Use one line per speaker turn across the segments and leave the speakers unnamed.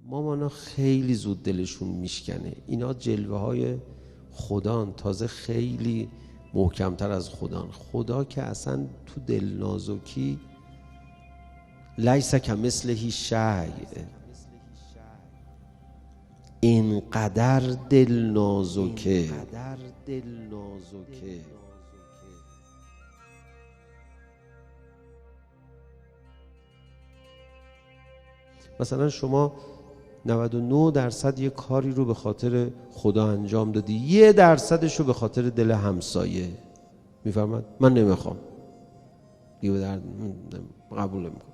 مامانا خیلی زود دلشون میشکنه. اینا جلوه های خدان، تازه خیلی محکمتر از خدان. خدا که اصلا تو دل نازکی لیس کمثله شیء، اینقدر دل نازکه. مثلا شما 99% یه کاری رو به خاطر خدا انجام دادی، 1% رو به خاطر دل همسایه. میفرماد من نمیخوام، دیگه در قبول نمیکنم.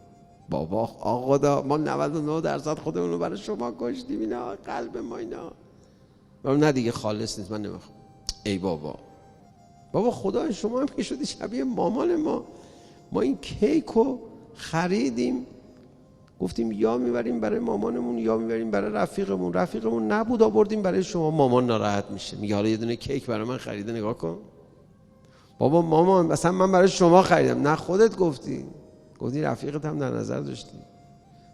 بابا خدا، ما 99% خودمون رو برای شما کشتیم، اینا قلب ما اینا. نه دیگه خالص نیست، من نمیخوام. ای بابا خدا، شما هم که شدی شبیه مامان ما این کیک رو خریدیم، گفتیم یا میبریم برای مامانمون یا میبریم برای رفیقمون نبود، آوردیم برای شما. مامان ناراحت میشه، میگه حالا یه دونه کیک برای من خریده، نگاه کن. بابا مامان مثلا من برای شما خریدم. نه خودت گفتی رفیقت هم در نظر داشتی،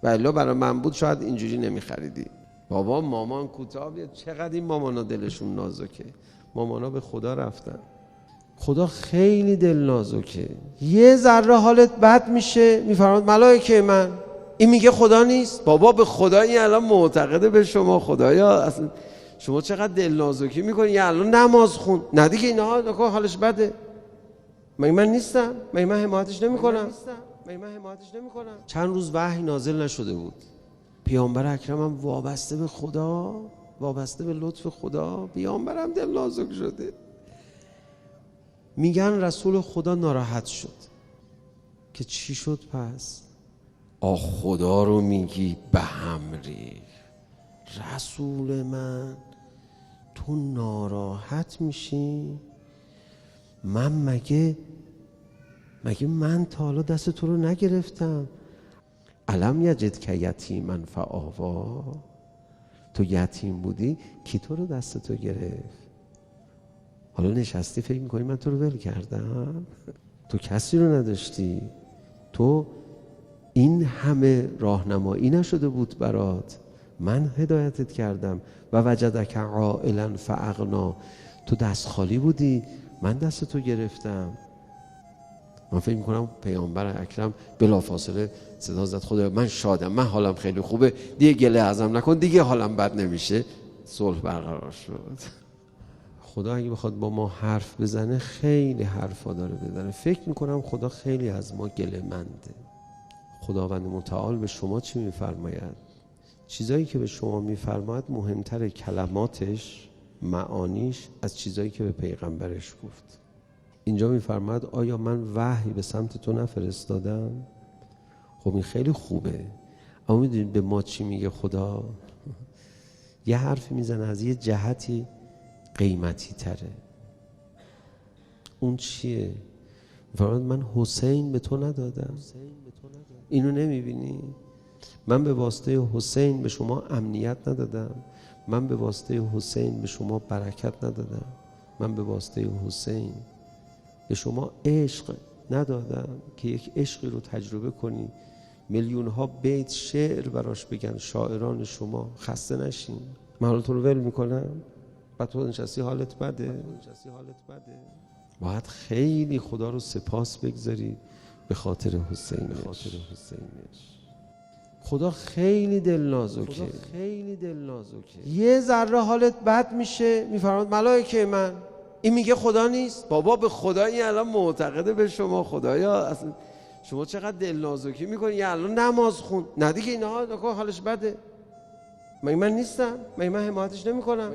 ولی برای من بود شاید اینجوری نمیخریدی. بابا مامان کوتاه بیاد. چقدر این مامانا دلشون نازکه. مامانا به خدا رفتن. خدا خیلی دل نازکه. یه ذره حالت بد میشه میفرماد ملائکه من، این میگه خدا نیست. بابا به خدا این الان معتقده به شما. خدایا اصلا شما چقدر دل نازکی میکنی. یه الان نماز خون، نه دیگه اینها حالش بده. من نیستم؟ من حمایتش نمیکنم؟ چند روز وحی نازل نشده بود. پیامبر اکرمم وابسته به خدا، وابسته به لطف خدا، پیامبرم دل نازک شده. میگن رسول خدا ناراحت شد که چی شد پس؟ خدا رو میگی به هم ریخت. رسول من تو ناراحت میشی؟ من مگه من تا حالا دست تو رو نگرفتم؟ الم یجدک یتیما فآوا، تو یتیم بودی کی تو رو دست تو گرفت؟ حالا نشستی فکر میکنی من تو رو ول کردم؟ تو کسی رو نداشتی، تو این همه راهنمایی نشده بود برات، من هدایتت کردم. و وجدک عائلا فاغنا، تو دست خالی بودی، من دست تو گرفتم. من فکر میکنم پیامبر اکرم بلافاصله صدا زد خدا من شادم، من حالم خیلی خوبه، دیگه گله ازم نکن، دیگه حالم بد نمیشه. صلح برقرار شد. خدا اگه بخواد با ما حرف بزنه خیلی حرفا داره بزنه. فکر میکنم خدا خیلی از ما گله منده. خداوند متعال به شما چی میفرماید؟ چیزایی که به شما میفرماید مهمتر کلماتش، معانیش، از چیزایی که به پیغمبرش گفت. اینجا میفرماید آیا من وحی به سمت تو نفرستادم؟ خب این خیلی خوبه، اما میدونید به ما چی میگه خدا؟ یه حرفی میزنه از یه جهتی قیمتی تره. اون چیه؟ میفرماید من حسین به تو ندادم؟ اینو نمیبینی؟ من به واسطه حسین به شما امنیت ندادم، من به واسطه حسین به شما برکت ندادم، من به واسطه حسین به شما عشق ندادم که یک عشقی رو تجربه کنی، میلیون ها بیت شعر براش بگن شاعران شما، خسته نشین. من حالا تو رو ول میکنم بعد تو نشستی حالت بده. باید خیلی خدا رو سپاس بگذاری به خاطر حسینش. خدا خیلی دل نازکه. یه ذره حالت بد میشه میفرماد ملائکه من، این میگه خدا نیست. بابا به خدا این الان معتقده به شما. خدایا اصلا شما چقدر دل نازکی میکنی. یه الان نماز خون، نه دیگه اینها حالش بده. من نیستم؟ من حمایتش نمیکنم؟